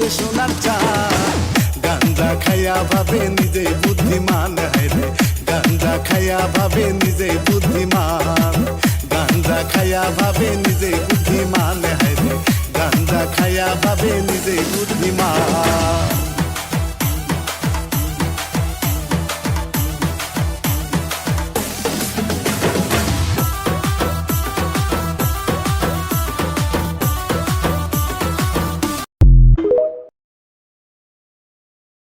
রে সোনার চাঁদ। গাঞ্জা খাইয়া ভাবে নিজে বুদ্ধিমান, হায়রে গাঞ্জা খাইয়া ভাবে নিজে বুদ্ধিমান। গাঞ্জা খাইয়া ভাবে নিজে বুদ্ধিমান, হায়রে গাঞ্জা খাইয়া ভাবে নিজে বুদ্ধিমান।